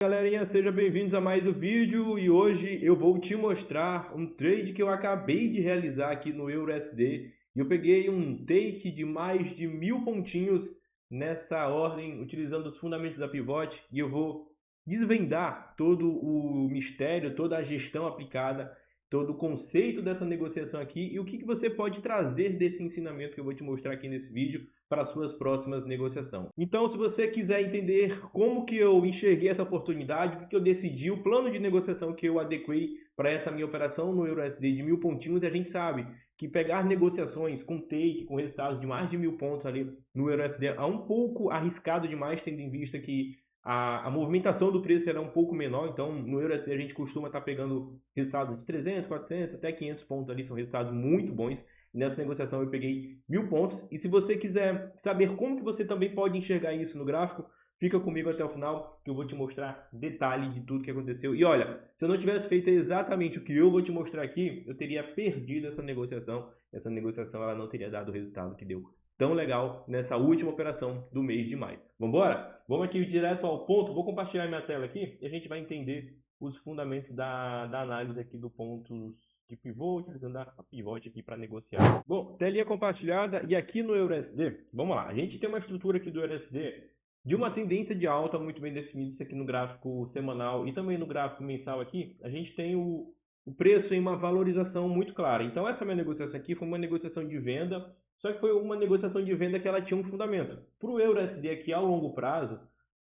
Galerinha, sejam bem-vindos a mais um vídeo e hoje eu vou te mostrar um trade que eu acabei de realizar aqui no EURUSD. Eu peguei um take de mais de 1000 pontinhos nessa ordem, utilizando os fundamentos da Pivot, e eu vou desvendar todo o mistério, toda a gestão aplicada, todo o conceito dessa negociação aqui e o que você pode trazer desse ensinamento que eu vou te mostrar aqui nesse vídeo para suas próximas negociações. Então, se você quiser entender como que eu enxerguei essa oportunidade, o que eu decidi, o plano de negociação que eu adequei para essa minha operação no EURUSD de 1000 pontinhos, a gente sabe que pegar negociações com take, com resultados de mais de 1000 pontos ali no EURUSD é um pouco arriscado demais, tendo em vista que a movimentação do preço era um pouco menor. Então no EURUSD a gente costuma estar pegando resultados de 300, 400, até 500 pontos ali, são resultados muito bons. Nessa negociação eu peguei 1000 pontos. E se você quiser saber como que você também pode enxergar isso no gráfico, fica comigo até o final que eu vou te mostrar detalhes de tudo que aconteceu. E olha, se eu não tivesse feito exatamente o que eu vou te mostrar aqui, eu teria perdido essa negociação. Essa negociação ela não teria dado o resultado que deu tão legal nessa última operação do mês de maio. Vamos embora? Vamos aqui direto ao ponto. Vou compartilhar minha tela aqui e a gente vai entender os fundamentos da análise aqui do pontos de pivô, utilizando a pivot aqui para negociar. Bom, telinha compartilhada e aqui no EURUSD, vamos lá, a gente tem uma estrutura aqui do EURUSD de uma tendência de alta muito bem definida, isso aqui no gráfico semanal e também no gráfico mensal aqui, a gente tem o preço em uma valorização muito clara. Então essa minha negociação aqui foi uma negociação de venda, só que foi uma negociação de venda que ela tinha um fundamento. Para o EURUSD aqui a longo prazo,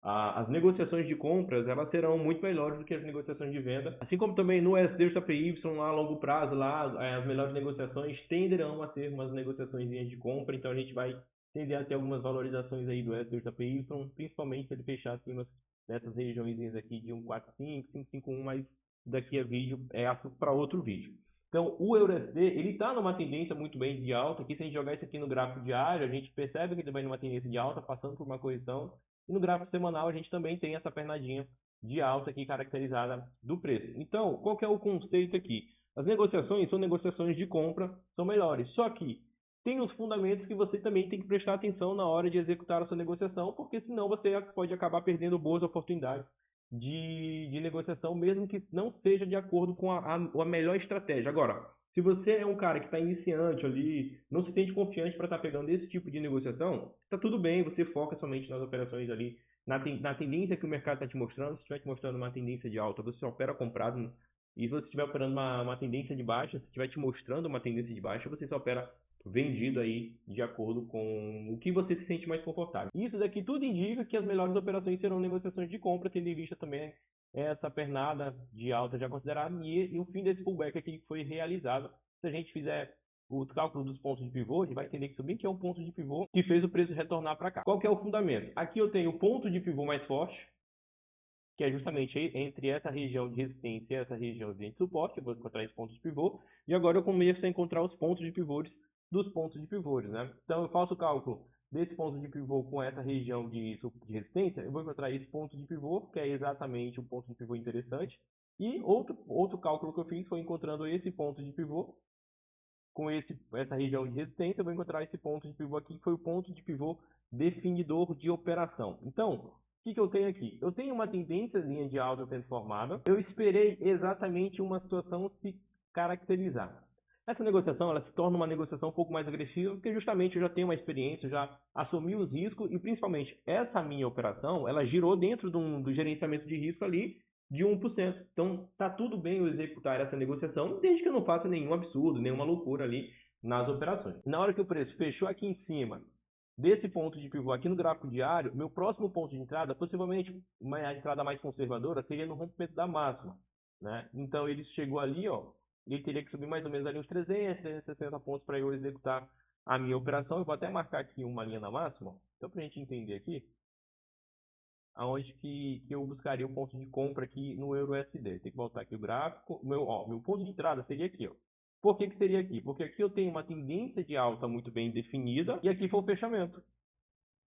as negociações de compras elas serão muito melhores do que as negociações de venda, assim como também no SDJPY lá a longo prazo, lá as melhores negociações tenderão a ser umas negociações de compra. Então a gente vai tender a ter algumas valorizações aí do SDJPY, principalmente se ele fechar acima dessas regiões aqui de 145, 551, mas daqui a vídeo é assunto para outro vídeo. Então, o EURUSD, ele está numa tendência muito bem de alta. Aqui, se a gente jogar isso aqui no gráfico diário, a gente percebe que ele vai numa tendência de alta, passando por uma correção. E no gráfico semanal, a gente também tem essa pernadinha de alta aqui caracterizada do preço. Então, qual que é o conceito aqui? As negociações são negociações de compra, são melhores. Só que tem os fundamentos que você também tem que prestar atenção na hora de executar a sua negociação, porque senão você pode acabar perdendo boas oportunidades de negociação, mesmo que não seja de acordo com a melhor estratégia. Agora, se você é um cara que está iniciante ali, não se sente confiante para estar pegando esse tipo de negociação, está tudo bem, você foca somente nas operações ali, na tendência que o mercado está te mostrando. Se estiver te mostrando uma tendência de alta, você opera comprado. E se você estiver operando uma tendência de baixa, se estiver te mostrando uma tendência de baixa, você só opera vendido aí de acordo com o que você se sente mais confortável. Isso daqui tudo indica que as melhores operações serão negociações de compra, tendo em vista também essa pernada de alta já considerada e o fim desse pullback aqui que foi realizado. Se a gente fizer o cálculo dos pontos de pivô, a gente vai entender que isso bem que é um ponto de pivô que fez o preço retornar para cá. Qual que é o fundamento? Aqui eu tenho o ponto de pivô mais forte, que é justamente entre essa região de resistência e essa região de suporte. Eu vou encontrar esse ponto de pivô, e agora eu começo a encontrar os pontos de pivôs dos pontos de pivôs, né? Então eu faço o cálculo desse ponto de pivô com essa região de resistência, eu vou encontrar esse ponto de pivô, que é exatamente o ponto de pivô interessante, e outro cálculo que eu fiz foi encontrando esse ponto de pivô com essa região de resistência, eu vou encontrar esse ponto de pivô aqui, que foi o ponto de pivô definidor de operação. Então, o que eu tenho aqui? Eu tenho uma tendênciazinha de alta sendo formada. Eu esperei exatamente uma situação se caracterizar. Essa negociação ela se torna uma negociação um pouco mais agressiva, porque justamente eu já tenho uma experiência, eu já assumi os riscos e principalmente essa minha operação, ela girou dentro do gerenciamento de risco ali de 1%. Então, tá tudo bem eu executar essa negociação, desde que eu não faça nenhum absurdo, nenhuma loucura ali nas operações. Na hora que o preço fechou aqui em cima desse ponto de pivô aqui no gráfico diário, meu próximo ponto de entrada, possivelmente uma entrada mais conservadora, seria no rompimento da máxima, né? Então, ele chegou ali, ó, ele teria que subir mais ou menos ali uns 300, 360 pontos para eu executar a minha operação. Eu vou até marcar aqui uma linha na máxima, só para a gente entender aqui aonde que eu buscaria o ponto de compra aqui no EURUSD. Tem que voltar aqui o gráfico. Meu ponto de entrada seria aqui, ó. Por que seria aqui? Porque aqui eu tenho uma tendência de alta muito bem definida e aqui foi o fechamento.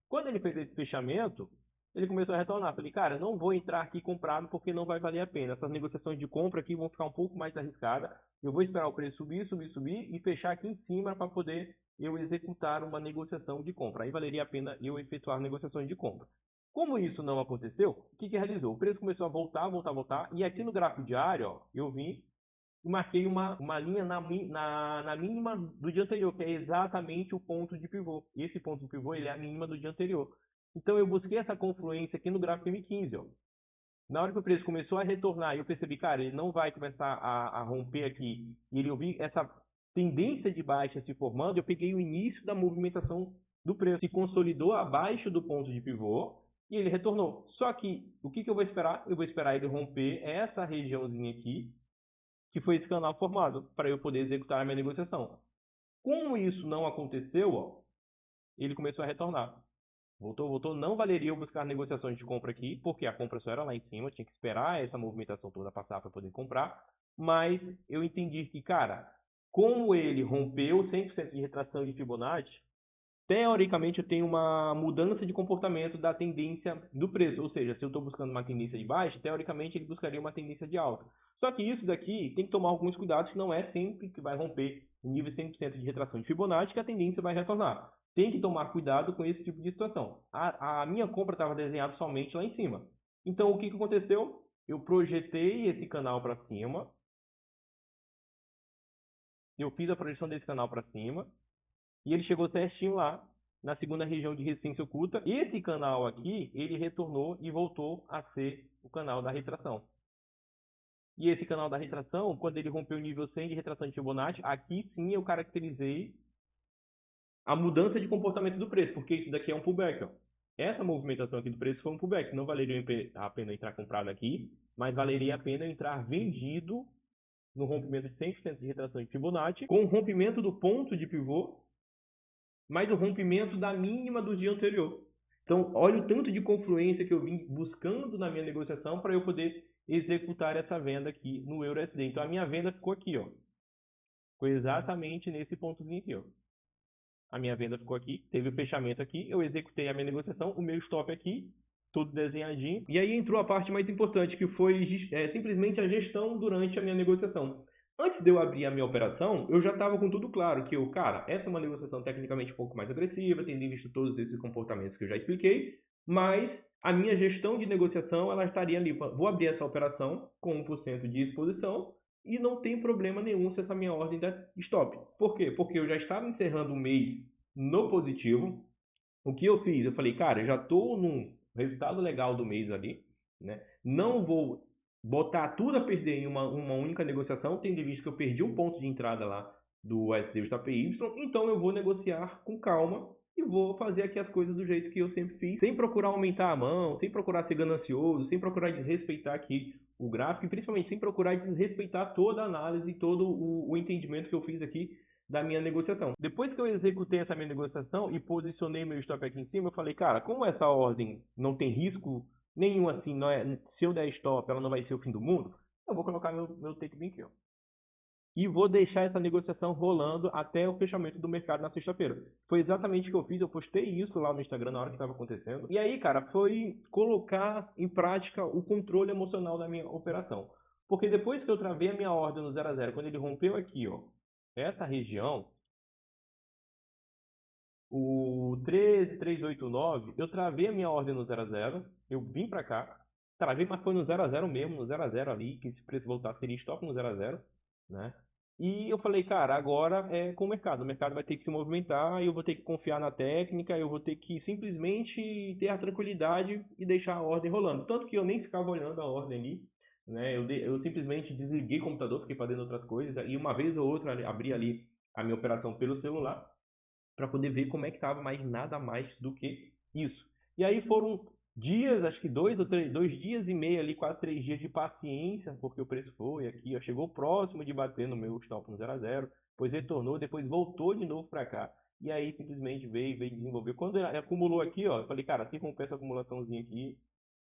Quando ele fez esse fechamento, ele começou a retornar. Falei, cara, não vou entrar aqui comprado porque não vai valer a pena. Essas negociações de compra aqui vão ficar um pouco mais arriscadas. Eu vou esperar o preço subir, subir, subir e fechar aqui em cima para poder eu executar uma negociação de compra. Aí valeria a pena eu efetuar negociações de compra. Como isso não aconteceu, o que realizou? O preço começou a voltar, e aqui no gráfico diário, ó, eu vim e marquei uma linha na mínima do dia anterior, que é exatamente o ponto de pivô. E esse ponto de pivô ele é a mínima do dia anterior. Então eu busquei essa confluência aqui no gráfico M15, ó. Na hora que o preço começou a retornar, eu percebi, cara, ele não vai começar a romper aqui, e eu vi essa tendência de baixa se formando, eu peguei o início da movimentação do preço, se consolidou abaixo do ponto de pivô, e ele retornou. Só que, o que eu vou esperar? Eu vou esperar ele romper essa regiãozinha aqui, que foi esse canal formado, para eu poder executar a minha negociação. Como isso não aconteceu, ó, ele começou a retornar. Voltou. Não valeria eu buscar negociações de compra aqui, porque a compra só era lá em cima, tinha que esperar essa movimentação toda passar para poder comprar. Mas eu entendi que, cara, como ele rompeu 100% de retração de Fibonacci, teoricamente eu tenho uma mudança de comportamento da tendência do preço. Ou seja, se eu estou buscando uma tendência de baixa, teoricamente ele buscaria uma tendência de alta. Só que isso daqui tem que tomar alguns cuidados, que não é sempre que vai romper o nível 100% de retração de Fibonacci que a tendência vai retornar. Tem que tomar cuidado com esse tipo de situação. A minha compra estava desenhada somente lá em cima. Então, o que aconteceu? Eu projetei esse canal para cima. Eu fiz a projeção desse canal para cima. E ele chegou certinho lá, na segunda região de resistência oculta. Esse canal aqui, ele retornou e voltou a ser o canal da retração. E esse canal da retração, quando ele rompeu o nível 100 de retração de Fibonacci, aqui sim eu caracterizei a mudança de comportamento do preço, porque isso daqui é um pullback, ó. Essa movimentação aqui do preço foi um pullback. Não valeria a pena entrar comprado aqui, mas valeria a pena entrar vendido no rompimento de 100% de retração de Fibonacci, com o rompimento do ponto de pivô, mais o rompimento da mínima do dia anterior. Então, olha o tanto de confluência que eu vim buscando na minha negociação para eu poder executar essa venda aqui no EURUSD. Então, a minha venda ficou aqui, ó. Ficou exatamente nesse pontozinho aqui, ó. A minha venda ficou aqui, teve o fechamento aqui, eu executei a minha negociação, o meu stop aqui, tudo desenhadinho. E aí entrou a parte mais importante, que foi simplesmente a gestão durante a minha negociação. Antes de eu abrir a minha operação, eu já estava com tudo claro, que cara, essa é uma negociação tecnicamente um pouco mais agressiva, tendo em vista todos esses comportamentos que eu já expliquei, mas a minha gestão de negociação, ela estaria ali, vou abrir essa operação com 1% de exposição, e não tem problema nenhum se essa minha ordem der stop. Por quê? Porque eu já estava encerrando o mês no positivo. O que eu fiz? Eu falei, cara, eu já estou num resultado legal do mês ali, né? Não vou botar tudo a perder em uma única negociação, tendo em vista que eu perdi um ponto de entrada lá do USD PY, então eu vou negociar com calma e vou fazer aqui as coisas do jeito que eu sempre fiz, sem procurar aumentar a mão, sem procurar ser ganancioso, sem procurar desrespeitar aqui o gráfico e principalmente sem procurar desrespeitar toda a análise, todo o entendimento que eu fiz aqui da minha negociação. Depois que eu executei essa minha negociação e posicionei meu stop aqui em cima, eu falei, cara, como essa ordem não tem risco nenhum assim, não é, se eu der stop, ela não vai ser o fim do mundo, eu vou colocar meu take bem aqui, ó. E vou deixar essa negociação rolando até o fechamento do mercado na sexta-feira. Foi exatamente o que eu fiz, eu postei isso lá no Instagram na hora que estava acontecendo. E aí, cara, foi colocar em prática o controle emocional da minha operação. Porque depois que eu travei a minha ordem no 0 a 0, quando ele rompeu aqui, ó, essa região, o 13389, eu travei a minha ordem no 0 a 0, eu vim para cá, travei, mas foi no 0 a 0 mesmo, no 0 a 0 ali, que se o preço voltar seria stop no 0 a 0, né? E eu falei, cara, agora é com o mercado vai ter que se movimentar, eu vou ter que confiar na técnica, eu vou ter que simplesmente ter a tranquilidade e deixar a ordem rolando. Tanto que eu nem ficava olhando a ordem ali, né? Eu simplesmente desliguei o computador, fiquei fazendo outras coisas, e uma vez ou outra abri ali a minha operação pelo celular, para poder ver como é que estava, mas nada mais do que isso. E aí foram dias, acho que 2 dias e meio ali, quase 3 dias de paciência, porque o preço foi aqui, ó, chegou próximo de bater no meu stop no 0 a 0, depois retornou, depois voltou de novo para cá. E aí simplesmente veio desenvolver. Quando ele acumulou aqui, ó, eu falei, cara, se romper essa acumulaçãozinha aqui,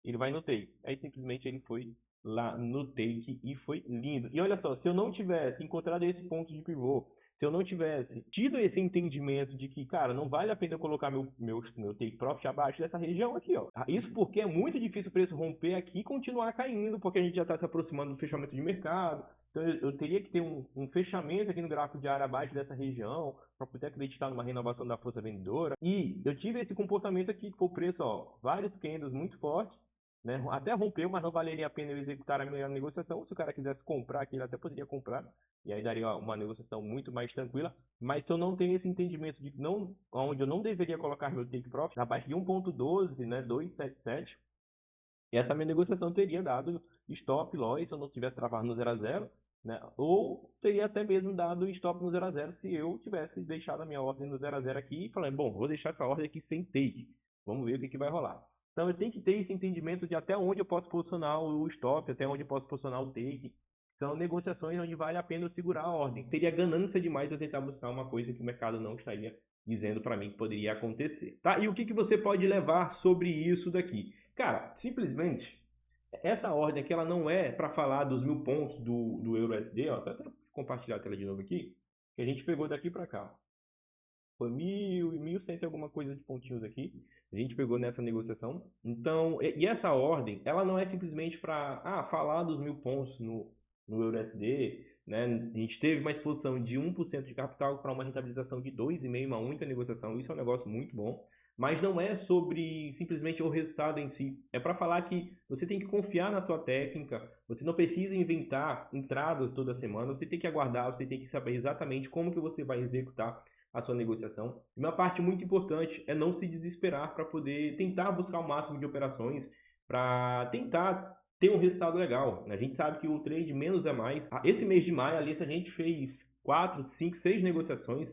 ele vai no take. Aí simplesmente ele foi lá no take e foi lindo. E olha só, se eu não tivesse encontrado esse ponto de pivô, se eu não tivesse tido esse entendimento de que, cara, não vale a pena eu colocar meu take profit abaixo dessa região aqui, ó. Isso porque é muito difícil o preço romper aqui e continuar caindo, porque a gente já está se aproximando do fechamento de mercado. Então eu teria que ter um fechamento aqui no gráfico diário abaixo dessa região para poder acreditar numa renovação da força vendedora. E eu tive esse comportamento aqui, que foi o preço, ó, vários candles muito fortes, né? Até rompeu, mas não valeria a pena eu executar a minha negociação. Se o cara quisesse comprar aqui, ele até poderia comprar, e aí daria uma negociação muito mais tranquila. Mas se eu não tenho esse entendimento de não, onde eu não deveria colocar meu take profit abaixo de 1.12, né, 277, e essa minha negociação teria dado stop loss se eu não tivesse travado no 0 a 0, né? Ou teria até mesmo dado stop no 0 a 0 se eu tivesse deixado a minha ordem no 0 a 0 aqui e falei, bom, vou deixar essa ordem aqui sem take. Vamos ver o que vai rolar. Então eu tenho que ter esse entendimento de até onde eu posso posicionar o stop, até onde eu posso posicionar o take. São negociações onde vale a pena eu segurar a ordem. Seria ganância demais eu tentar buscar uma coisa que o mercado não estaria dizendo para mim que poderia acontecer. Tá? E o que você pode levar sobre isso daqui? Cara, simplesmente, essa ordem aqui ela não é para falar dos 1000 pontos do EURUSD, ó, até compartilhar a tela de novo aqui, que a gente pegou daqui para cá. Foi 1000 e 1100 alguma coisa de pontinhos aqui, a gente pegou nessa negociação. Então, e essa ordem, ela não é simplesmente para falar dos 1000 pontos no EURUSD, né? A gente teve uma exposição de 1% de capital para uma rentabilização de 2,5% uma única negociação, isso é um negócio muito bom. Mas não é sobre simplesmente o resultado em si. É para falar que você tem que confiar na sua técnica, você não precisa inventar entradas toda semana, você tem que aguardar, você tem que saber exatamente como que você vai executar a sua negociação. E uma parte muito importante é não se desesperar para poder tentar buscar o máximo de operações, para tentar ter um resultado legal. A gente sabe que o trade menos é mais. Esse mês de maio, ali, a gente fez 4, 5, 6 negociações.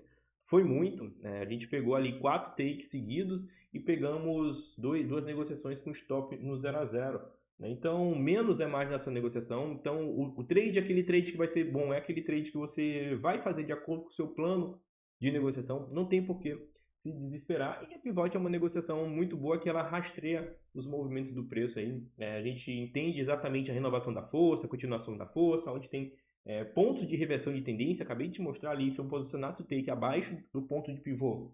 Foi muito, né? A gente pegou ali 4 takes seguidos e pegamos duas negociações com stop no 0 a 0. Né? Então, menos é mais nessa negociação. Então, o trade, aquele trade que vai ser bom, é aquele trade que você vai fazer de acordo com o seu plano de negociação. Não tem porquê se desesperar. E a pivot é uma negociação muito boa que ela rastreia os movimentos do preço aí. A gente entende exatamente a renovação da força, a continuação da força, onde tem pontos de reversão de tendência. Acabei de te mostrar ali, se eu posicionasse o take abaixo do ponto de pivô,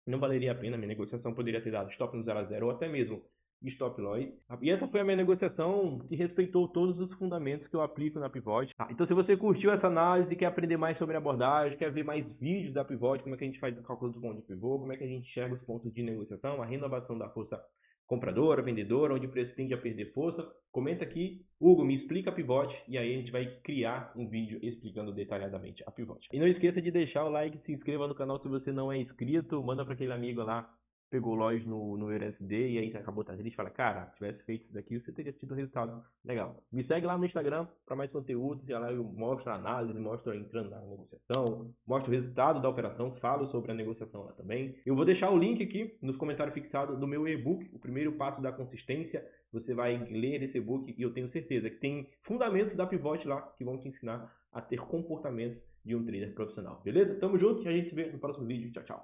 não valeria a pena, minha negociação poderia ter dado stop no 0 a 0 ou até mesmo stop loss. E essa foi a minha negociação que respeitou todos os fundamentos que eu aplico na Pivot. Então se você curtiu essa análise, quer aprender mais sobre abordagem, quer ver mais vídeos da Pivot, como é que a gente faz o cálculo do ponto de pivô, como é que a gente enxerga os pontos de negociação, a renovação da força compradora, vendedora, onde o preço tende a perder força, comenta aqui, Hugo, me explica a Pivot, e aí a gente vai criar um vídeo explicando detalhadamente a Pivot. E não esqueça de deixar o like, se inscreva no canal se você não é inscrito, manda para aquele amigo lá, pegou loja no EURUSD e aí acabou tá triste, fala, cara, se tivesse feito isso daqui, você teria tido resultado legal. Me segue lá no Instagram para mais conteúdos, e lá eu mostro a análise, mostro entrando na negociação, mostro o resultado da operação, falo sobre a negociação lá também. Eu vou deixar o link aqui nos comentários fixados do meu e-book, o primeiro passo da consistência. Você vai ler esse e-book e eu tenho certeza que tem fundamentos da Pivot lá que vão te ensinar a ter comportamentos de um trader profissional. Beleza? Tamo junto e a gente se vê no próximo vídeo. Tchau, tchau.